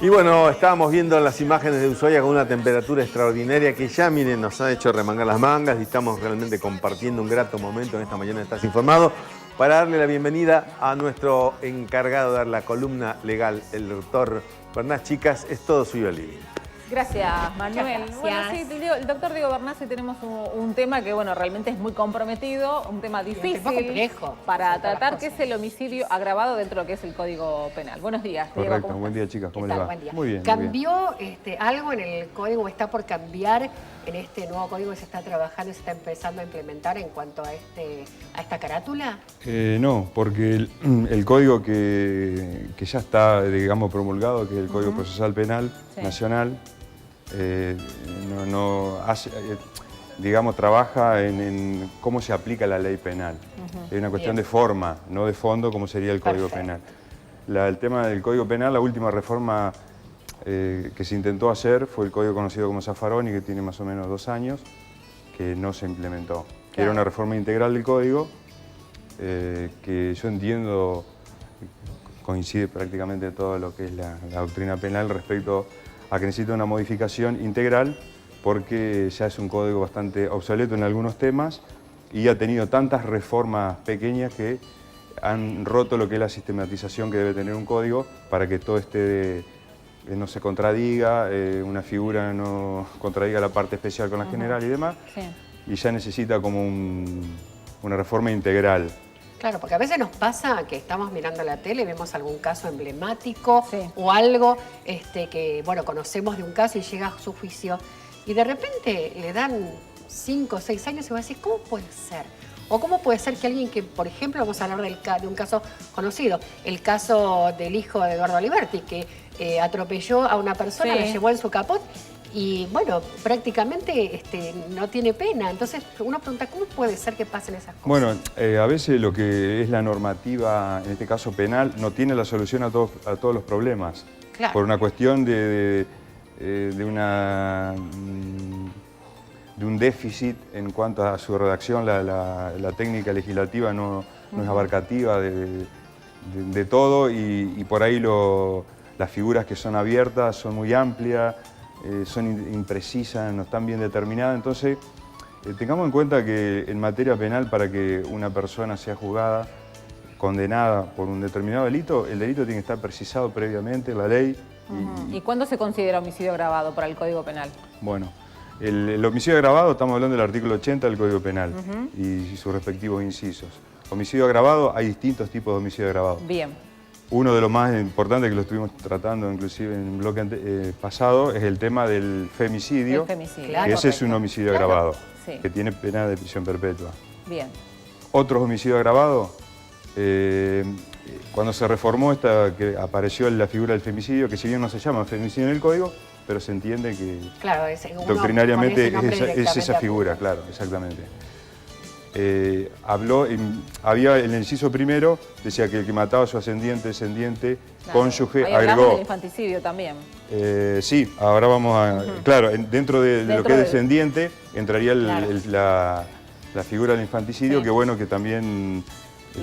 Y bueno, estábamos viendo las imágenes de Ushuaia con una temperatura extraordinaria que ya, miren, nos ha hecho remangar las mangas y estamos realmente compartiendo un grato momento en esta mañana de Estás Informado para darle la bienvenida a nuestro encargado de dar la columna legal, el doctor Bernás. Chicas, es todo suyo el living. Gracias, Manuel. Gracias. Bueno, sí, el doctor Diego Bernás, y tenemos un tema que, bueno, realmente es muy comprometido, un tema difícil complejo para tratar, que es el homicidio agravado dentro de lo que es el Código Penal. Buenos días, Diego. Correcto, buen día, chicas, ¿cómo les va? Buen día. Muy bien. ¿Cambió algo en el código o está por cambiar en este nuevo código que se está trabajando y se está empezando a implementar en cuanto a esta carátula? No, porque el código que ya está, digamos, promulgado, que es el Código Procesal Penal Nacional, no hace, digamos, trabaja en cómo se aplica la ley penal. Es una cuestión de forma, no de fondo, como sería el Código Penal. El tema del Código Penal, la última reforma que se intentó hacer fue el código conocido como Zaffaroni, que tiene más o menos 2 años, que no se implementó. Que era una reforma integral del código, que yo entiendo coincide prácticamente todo lo que es la doctrina penal respecto a que necesita una modificación integral, porque ya es un código bastante obsoleto en algunos temas y ha tenido tantas reformas pequeñas que han roto lo que es la sistematización que debe tener un código para que todo no se contradiga, una figura no contradiga la parte especial con la general y demás, y ya necesita como una reforma integral. Claro, porque a veces nos pasa que estamos mirando la tele y vemos algún caso emblemático o algo que, bueno, conocemos de un caso y llega a su juicio y de repente le dan 5 o 6 años y va a decir, ¿cómo puede ser? O cómo puede ser que alguien que, por ejemplo, vamos a hablar de un caso conocido, el caso del hijo de Eduardo Aliberti, que atropelló a una persona, la llevó en su capot y, bueno, prácticamente no tiene pena. Entonces uno pregunta, ¿cómo puede ser que pasen esas cosas? Bueno, a veces lo que es la normativa, en este caso penal, no tiene la solución a todos los problemas. Claro. Por una cuestión de un déficit en cuanto a su redacción, la técnica legislativa no es abarcativa de todo y por ahí las figuras que son abiertas son muy amplias, son imprecisas, no están bien determinadas. Entonces, tengamos en cuenta que en materia penal, para que una persona sea juzgada, condenada por un determinado delito, el delito tiene que estar precisado previamente en la ley. ¿Y cuándo se considera homicidio agravado para el Código Penal? Bueno, el homicidio agravado, estamos hablando del artículo 80 del Código Penal y sus respectivos incisos. Homicidio agravado, hay distintos tipos de homicidio agravado. Bien. Uno de los más importantes, que lo estuvimos tratando inclusive en el bloque pasado, es el tema del femicidio. El femicidio. Claro, que ese es un homicidio agravado, Sí. que tiene pena de prisión perpetua. Bien. Otros homicidios agravados, cuando se reformó que apareció la figura del femicidio, que si bien no se llama femicidio en el código, pero se entiende que Claro, doctrinariamente uno pone ese nombre es esa figura, claro, exactamente. Había en el inciso primero, decía que el que mataba a su ascendiente, descendiente, cónyuge, Ahí hablamos agregó. del infanticidio también. Sí, ahora vamos a... Claro, dentro de lo que es descendiente entraría la figura del infanticidio, que bueno, que también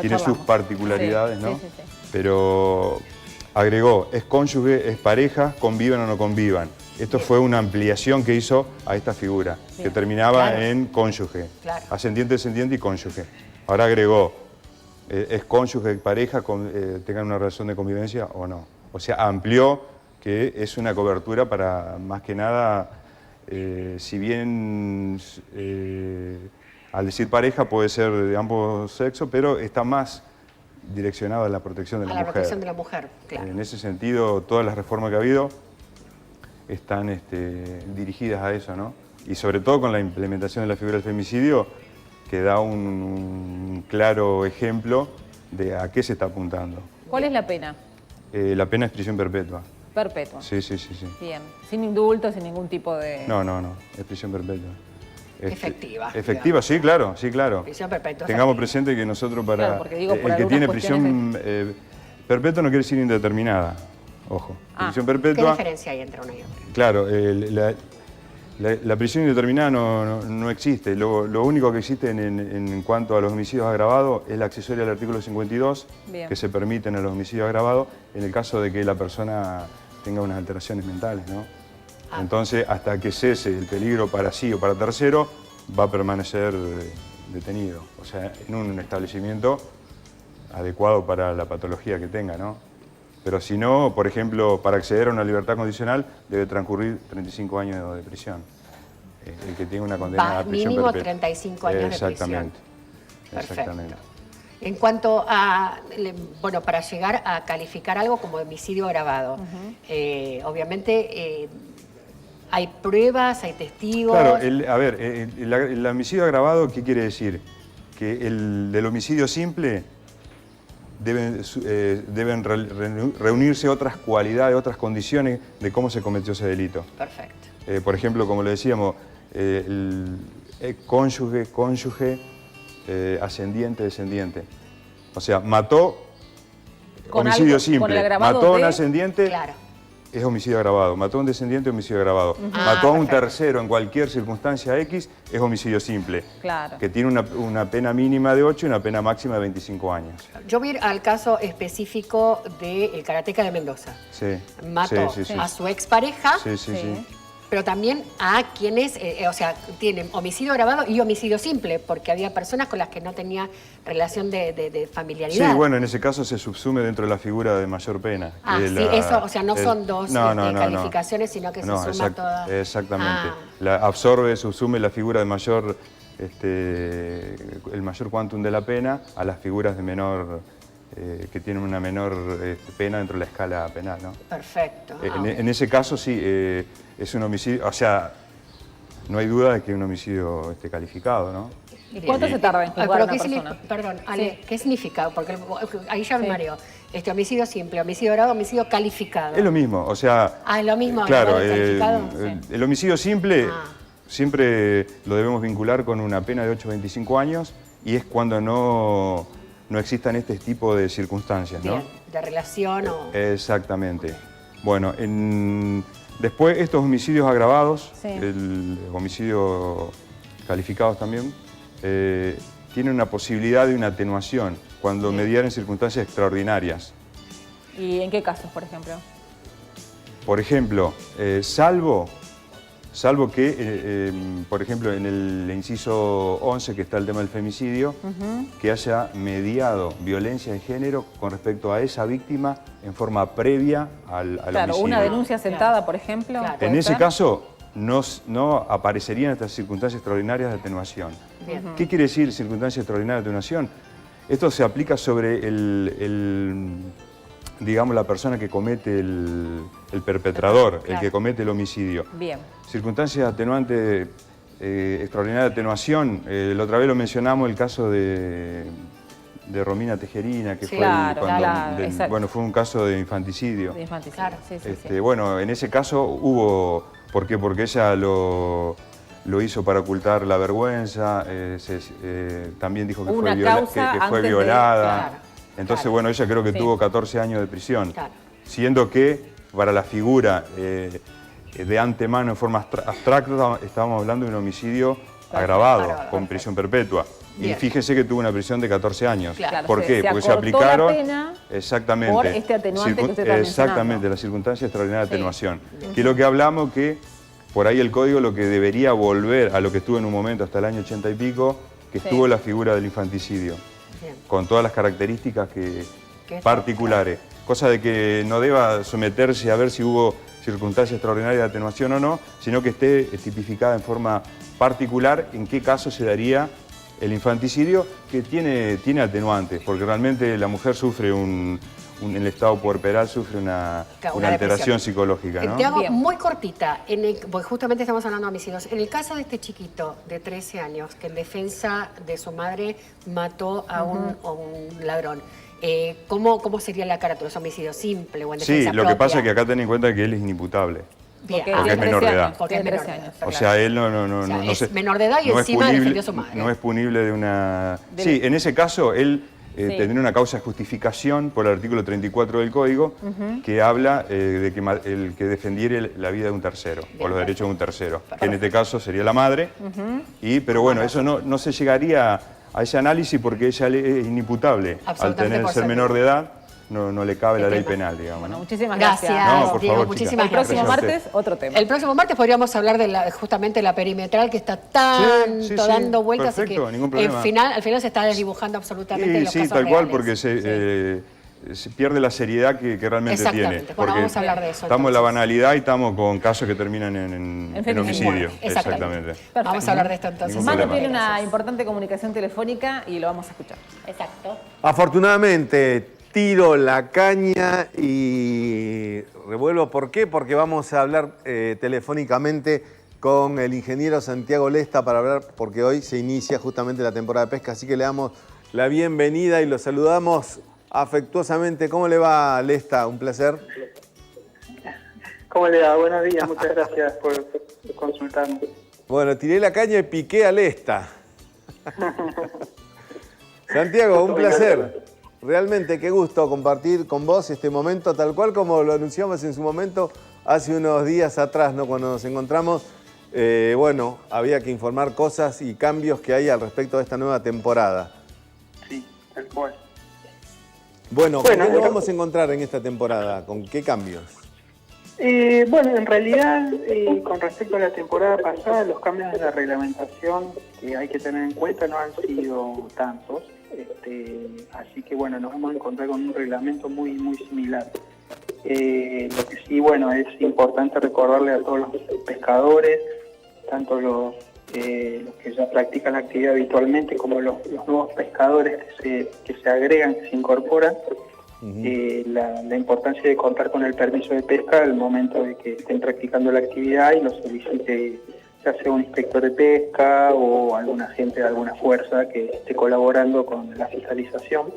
tiene sus particularidades, ¿no? Sí. Pero agregó, es cónyuge, es pareja, convivan o no convivan. Esto fue una ampliación que hizo a esta figura, que terminaba en cónyuge, ascendiente, descendiente y cónyuge. Ahora agregó, es cónyuge, pareja, tengan una relación de convivencia o no. O sea, amplió que es una cobertura para, más que nada, si bien al decir pareja puede ser de ambos sexos, pero está más direccionado a la protección de la mujer. A la protección de la mujer, claro. En ese sentido, todas las reformas que ha habido están dirigidas a eso, ¿no? Y sobre todo con la implementación de la figura del femicidio, que da un claro ejemplo de a qué se está apuntando. ¿Cuál es la pena? La pena es prisión perpetua. Perpetua. Sí. Bien. Sin indulto, sin ningún tipo de... No, es prisión perpetua. Efectiva. Efectiva, sí, claro. Prisión perpetua. Tengamos presente que nosotros para... Claro, porque digo, por el que tiene algunas prisión perpetua no quiere decir indeterminada, ojo. Prisión ¿Qué perpetua... diferencia hay entre una y otra? Claro, la prisión indeterminada no existe. Lo único que existe en cuanto a los homicidios agravados es la accesoria al artículo 52, que se permiten a los homicidios agravados en el caso de que la persona tenga unas alteraciones mentales, ¿no? Entonces, hasta que cese el peligro para sí o para tercero, va a permanecer detenido. O sea, en un establecimiento adecuado para la patología que tenga, ¿no? Pero si no, por ejemplo, para acceder a una libertad condicional debe transcurrir 35 años de prisión. El que tiene una condena a prisión mínimo perpetua. 35 años de prisión. Exactamente. Perfecto. Exactamente. En cuanto a, bueno, para llegar a calificar algo como homicidio agravado, obviamente hay pruebas, hay testigos. Claro, el homicidio agravado, ¿qué quiere decir? Que el del homicidio simple deben reunirse otras cualidades, otras condiciones de cómo se cometió ese delito. Perfecto. Por ejemplo, como le decíamos, el cónyuge, ascendiente, descendiente. O sea, mató, Con homicidio algo- simple. con el agravado Mató a un de- ascendiente, Claro. es homicidio agravado. Mató a un descendiente, homicidio agravado. Ah, Mató a un perfecto. tercero en cualquier circunstancia X, es homicidio simple. Claro. Que tiene una pena mínima de 8 y una pena máxima de 25 años. Yo voy a ir al caso específico del karateca de Mendoza. Sí. Mató Sí, sí, sí. a su expareja, Sí, sí, sí. pero también a quienes, o sea, tienen homicidio agravado y homicidio simple, porque había personas con las que no tenía relación de familiaridad. Sí, bueno, en ese caso se subsume dentro de la figura de mayor pena. Ah, sí, eso, o sea, no son dos calificaciones, sino que se suma toda. Exactamente. Ah. Absorbe, subsume la figura de mayor, el mayor quantum de la pena a las figuras de menor, que tienen una menor pena dentro de la escala penal, ¿no? Perfecto. En ese caso sí, es un homicidio, o sea, no hay duda de que es un homicidio calificado, ¿no? ¿Y cuánto se tarda en juzgar a una persona? Perdón, Ale, Sí. ¿qué significa? Porque ahí ya me Sí. mareo. Homicidio simple, homicidio agravado, homicidio calificado. Es lo mismo, o sea... Ah, es lo mismo, Claro, agravado y calificado. el homicidio simple Ah. siempre lo debemos vincular con una pena de 8 a 25 años y es cuando no existan este tipo de circunstancias, ¿no? Bien, de relación o... Exactamente. Bueno, después estos homicidios agravados, Sí. el homicidio calificados también, tienen una posibilidad de una atenuación cuando mediaren circunstancias extraordinarias. ¿Y en qué casos, por ejemplo? Por ejemplo, salvo que, por ejemplo, en el inciso 11, que está el tema del femicidio, que haya mediado violencia de género con respecto a esa víctima en forma previa al Claro, homicidio. una denuncia sentada, por ejemplo. Claro. ¿puede En ese ser? caso, no aparecerían estas circunstancias extraordinarias de atenuación. Bien. ¿Qué quiere decir circunstancia extraordinaria de atenuación? Esto se aplica sobre digamos, la persona que comete el perpetrador, Claro. el que comete el homicidio. Bien. Circunstancias atenuantes, extraordinaria de atenuación. La otra vez lo mencionamos, el caso de Romina Tejerina, que Claro, fue claro, exacto. bueno, fue un caso de infanticidio. De infanticidio. Claro. Sí, sí, sí. Bueno, en ese caso hubo, ¿por qué? Porque ella lo hizo para ocultar la vergüenza, también dijo que Hubo fue, una causa que fue antes de- violada. Claro, Entonces, claro. bueno, ella creo que Sí. tuvo 14 años de prisión, Claro. siendo que para la figura de antemano, en forma abstracta, estábamos hablando de un homicidio agravado, Agravado, con prisión perpetua. Y Bien. fíjense que tuvo una prisión de 14 años. Claro, ¿Por se- qué? se Porque se acortó la aplicaron... pena exactamente. por este atenuante que usted está Exactamente, mencionando. la circunstancia extraordinaria de Sí. atenuación. Que es lo que hablamos, que por ahí el código lo que debería volver a lo que estuvo en un momento hasta el año 80 y pico, que Sí. estuvo la figura del infanticidio, Bien. con todas las características que Que particulares. Cosa de que no deba someterse a ver si hubo circunstancia extraordinaria de atenuación o no, sino que esté tipificada en forma particular en qué caso se daría el infanticidio, que tiene atenuantes, porque realmente la mujer sufre en el estado puerperal sufre una alteración depresión psicológica, ¿no? Te hago Bien. muy cortita, porque justamente estamos hablando de homicidios. En el caso de este chiquito de 13 años, que en defensa de su madre mató a un ladrón, ¿cómo sería la carátula? ¿Es homicidio simple o en Sí, defensa lo que propia? pasa es que acá ten en cuenta que él es inimputable. Bien, Porque ah, Porque es tiene menor de 13 edad. años, Porque es tiene menor 13 de edad. años. O sea, él O sea, no es se- menor de edad y no es encima punible- defendió a su madre. No es punible de una... Del- Sí, en ese caso él Sí. tendría una causa de justificación por el artículo 34 del Código, que habla de que el que defendiere la vida de un tercero, o los derechos de un tercero, que en este caso sería la madre. Pero bueno, eso no se llegaría a ese análisis porque ella es inimputable al Absolutamente tener por ser ser menor de edad. no le cabe la ley penal, digamos. Bueno, ¿no? muchísimas Gracias, gracias. No, por Diego, favor, muchísimas El próximo gracias. Gracias a martes, otro tema. El próximo martes podríamos hablar de justamente la perimetral que está tanto Sí, sí, dando vueltas. perfecto, así que ningún problema. al final se está desdibujando absolutamente Y los sí, casos tal cual, reales. porque se pierde la seriedad que realmente tiene. Exactamente. Bueno, Porque vamos a hablar de eso, estamos en la entonces. banalidad y estamos con casos que terminan en femicidio. homicidio. Exactamente. Perfecto. Vamos a hablar de esto entonces. Ningún Manu problema. tiene una importante comunicación telefónica y lo vamos a escuchar. Exacto. Afortunadamente, tiro la caña y revuelvo. ¿Por qué? Porque vamos a hablar telefónicamente con el ingeniero Santiago Lesta para hablar, porque hoy se inicia justamente la temporada de pesca, así que le damos la bienvenida y lo saludamos afectuosamente. ¿Cómo le va, Lesta? Un placer. ¿Cómo le va? Buenos días, muchas gracias por consultarnos. Bueno, tiré la caña y piqué a Lesta. Santiago, un placer. Realmente qué gusto compartir con vos este momento, tal cual como lo anunciamos en su momento hace unos días atrás, ¿no? Cuando nos encontramos, bueno, había que informar cosas y cambios que hay al respecto de esta nueva temporada. Sí, tal cual. Bueno, ¿con qué nos vamos a encontrar en esta temporada? ¿Con qué cambios? Bueno, en realidad, con respecto a la temporada pasada, los cambios de la reglamentación que hay que tener en cuenta no han sido tantos. Así que bueno, nos vamos a encontrar con un reglamento muy similar. Lo que sí, bueno, es importante recordarle a todos los pescadores, tanto los que ya practican la actividad habitualmente como los nuevos pescadores que se agregan, que se incorporan, la importancia de contar con el permiso de pesca al momento de que estén practicando la actividad y lo solicite ya sea un inspector de pesca o algún agente de alguna fuerza que esté colaborando con la fiscalización.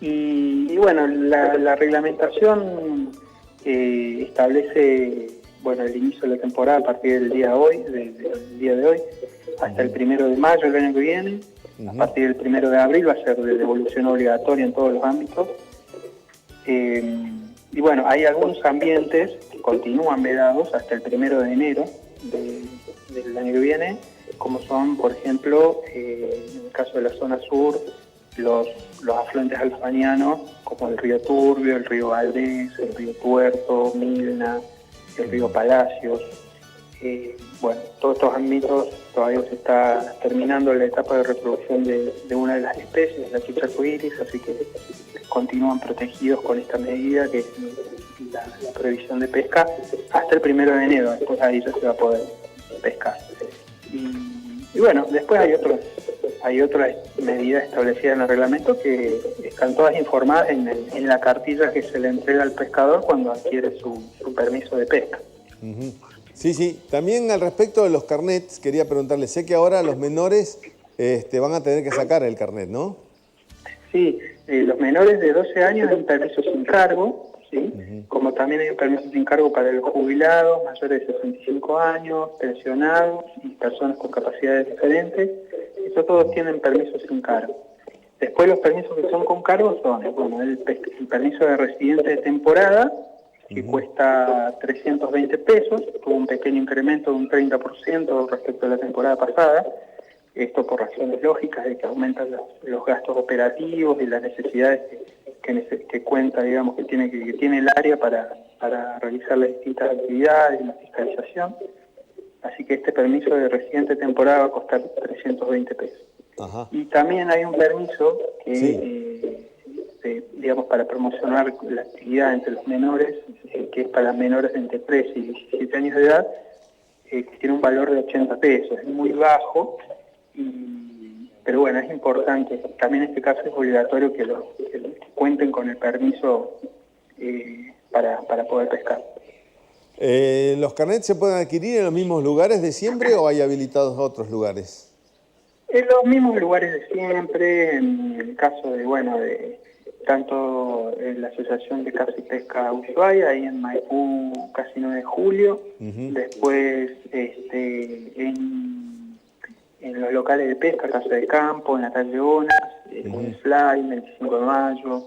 Y bueno, la reglamentación establece el inicio de la temporada a partir del día de hoy, hasta el 1 de mayo del año que viene. A partir del 1 de abril va a ser de devolución obligatoria en todos los ámbitos. Y bueno, hay algunos ambientes que continúan vedados hasta el 1 de enero del año que viene, como son, por ejemplo, en el caso de la zona sur, los afluentes alfanianos, como el río Turbio, el río Valdés, el río Tuerto, Milna, el río Palacios. Todos estos ámbitos todavía se está terminando la etapa de reproducción de una de las especies, la chicha arcoíris, así que continúan protegidos con esta medida que es la prohibición de pesca hasta el 1 de enero, después ahí ya se va a poder pescar. Y bueno, después hay otras medidas establecidas en el reglamento que están todas informadas en la cartilla que se le entrega al pescador cuando adquiere su permiso de pesca. Sí. También al respecto de los carnets, quería preguntarle, sé que ahora los menores van a tener que sacar el carnet, ¿no? Sí, los menores de 12 años hay un permiso sin cargo, ¿sí? Como también hay un permiso sin cargo para los jubilados, mayores de 65 años, pensionados y personas con capacidades diferentes. Estos todos tienen permiso sin cargo. Después los permisos que son con cargo son el permiso de residente de temporada, que cuesta 320 pesos, tuvo un pequeño incremento de un 30% respecto a la temporada pasada. Esto por razones lógicas de que aumentan los gastos operativos y las necesidades que cuenta, digamos, que tiene el área para realizar las distintas actividades y la fiscalización. Así que este permiso de residente de temporada va a costar 320 pesos. Ajá. Y también hay un permiso que, digamos, para promocionar la actividad entre los menores, que es para menores de entre 3 y 17 años de edad, que tiene un valor de 80 pesos. Es muy bajo, pero bueno, es importante. También en este caso es obligatorio que cuenten con el permiso para poder pescar. ¿Los carnets se pueden adquirir en los mismos lugares de siempre o hay habilitados otros lugares? En los mismos lugares de siempre, en el caso de tanto en la Asociación de Caza y Pesca Ushuaia, ahí en Maipú, casi 9 de julio, después en los locales de pesca, Casa de Campo, en la calle Onas, en Fly, 25 de mayo,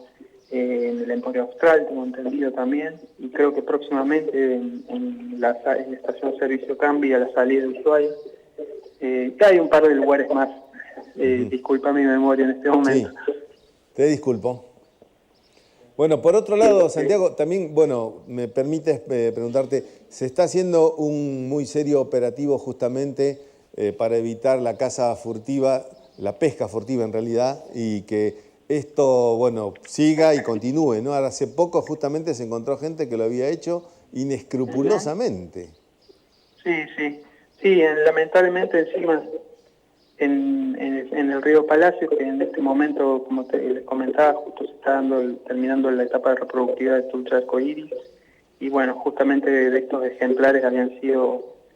en el Emporio Austral, tengo entendido también, y creo que próximamente en la estación Servicio Cambi a la salida de Ushuaia. Hay un par de lugares más, disculpa mi memoria en este momento. Sí, te disculpo. Bueno, por otro lado, Santiago, también, bueno, me permites preguntarte, se está haciendo un muy serio operativo justamente para evitar la caza furtiva, la pesca furtiva en realidad, y que esto, bueno, siga y continúe, ¿no? Ahora, hace poco justamente se encontró gente que lo había hecho inescrupulosamente. Sí, lamentablemente encima en el río Palacio, que en este momento, como les comentaba, justo se está terminando la etapa de reproductividad de trucha arcoíris, y bueno, justamente de estos ejemplares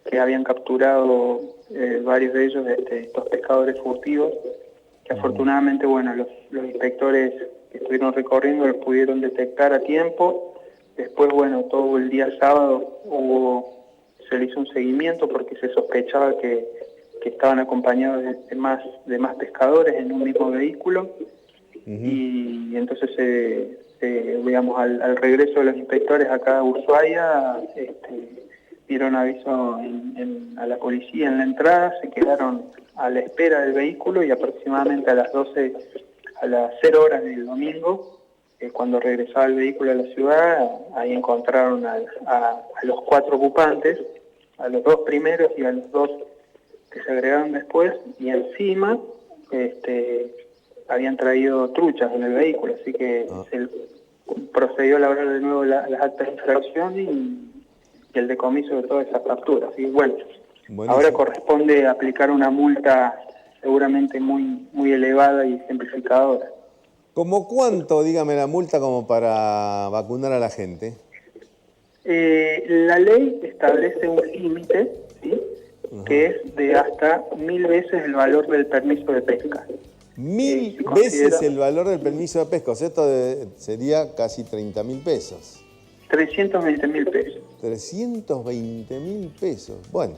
que habían capturado varios de ellos, estos pescadores furtivos, que afortunadamente, bueno, los inspectores que estuvieron recorriendo los pudieron detectar a tiempo. Después, bueno, todo el día sábado se le hizo un seguimiento porque se sospechaba que estaban acompañados de más pescadores en un mismo vehículo. Y entonces, digamos, al regreso de los inspectores acá a Ushuaia, dieron aviso a la policía en la entrada, se quedaron a la espera del vehículo y aproximadamente a las 0 horas del domingo, cuando regresaba el vehículo a la ciudad, ahí encontraron a los 4 ocupantes, a los 2 primeros y a los 2 que se agregaron después, y encima habían traído truchas en el vehículo, así que se procedió a elaborar de nuevo las actas de infracción y el decomiso de todas esas capturas. Y bueno, ahora corresponde aplicar una multa seguramente muy elevada y ejemplificadora. ¿Cómo cuánto, dígame, la multa como para vacunar a la gente? La ley establece un límite, ¿sí? Que es de hasta 1000 veces el valor del permiso de pesca. 1000 veces el valor del permiso de pesca, o sea, esto sería casi 30.000 pesos. 320.000 pesos. 320.000 pesos, bueno.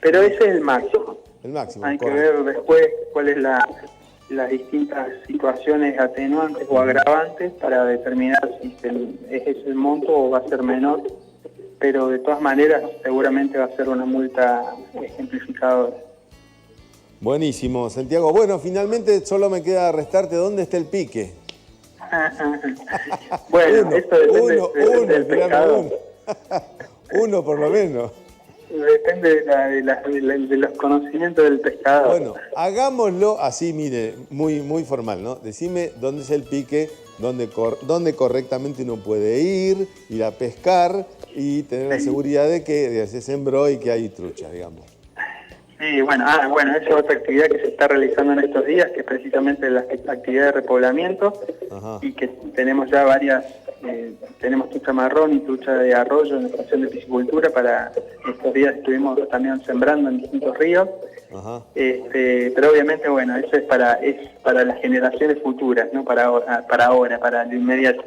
Pero ese es el máximo. El máximo, hay correcto. que ver después cuáles las distintas situaciones atenuantes o agravantes para determinar si es ese el monto o va a ser menor, pero de todas maneras seguramente va a ser una multa ejemplificadora. Buenísimo, Santiago. Bueno, finalmente solo me queda restarte dónde está el pique. Bueno, esto depende del pescador. Uno por lo menos. Depende de los conocimientos del pescador. Bueno, hagámoslo así, mire, muy formal, ¿no? Decime dónde es el pique, dónde correctamente uno puede ir a pescar y tener la seguridad de que se sembró y que hay trucha, digamos. Sí, bueno, esa es otra actividad que se está realizando en estos días, que es precisamente la actividad de repoblamiento. Ajá. Y que tenemos ya varias, tenemos trucha marrón y trucha de arroyo en la estación de piscicultura. Para estos días estuvimos también sembrando en distintos ríos. Ajá. Pero obviamente, bueno, eso es para las generaciones futuras, no para ahora, para lo inmediato.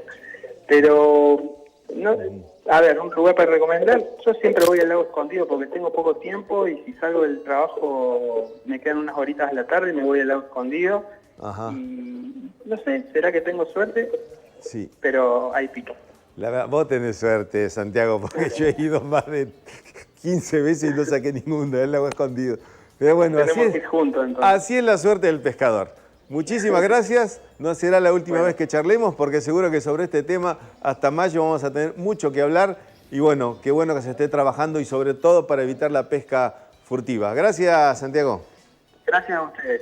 Pero no. A ver, un lugar para recomendar, yo siempre voy al lago Escondido porque tengo poco tiempo y si salgo del trabajo me quedan unas horitas a la tarde y me voy al lago Escondido. Ajá. Y no sé, ¿será que tengo suerte? Sí. Pero hay pico. Vos tenés suerte, Santiago, porque yo he ido más de 15 veces y no saqué ninguno del lago Escondido. Pero bueno, tenemos que ir juntos, entonces. Así es la suerte del pescador. Muchísimas gracias. No será la última vez que charlemos porque seguro que sobre este tema hasta mayo vamos a tener mucho que hablar. Y bueno, qué bueno que se esté trabajando y sobre todo para evitar la pesca furtiva. Gracias, Santiago. Gracias a ustedes.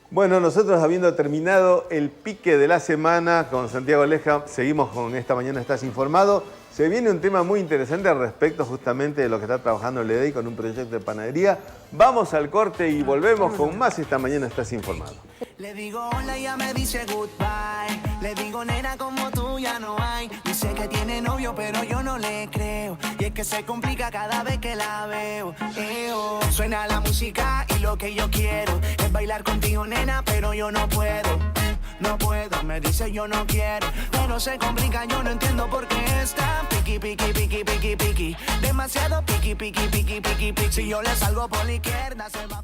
Bueno, nosotros habiendo terminado el pique de la semana con Santiago Leja, seguimos con Esta Mañana Estás Informado. Se viene un tema muy interesante al respecto justamente de lo que está trabajando el EDEI con un proyecto de panadería. Vamos al corte y volvemos con más Esta Mañana Estás Informado. Le digo hola y ella me dice goodbye. Le digo nena como tú ya no hay. Dice que tiene novio pero yo no le creo. Y es que se complica cada vez que la veo. Suena la música y lo que yo quiero es bailar contigo nena pero yo no puedo. No puedo, me dice yo no quiero, pero se complica, yo no entiendo por qué está piqui, piqui, piqui, piqui, piqui, demasiado piqui, piqui, piqui, piqui, piqui, si yo le salgo por la izquierda se va.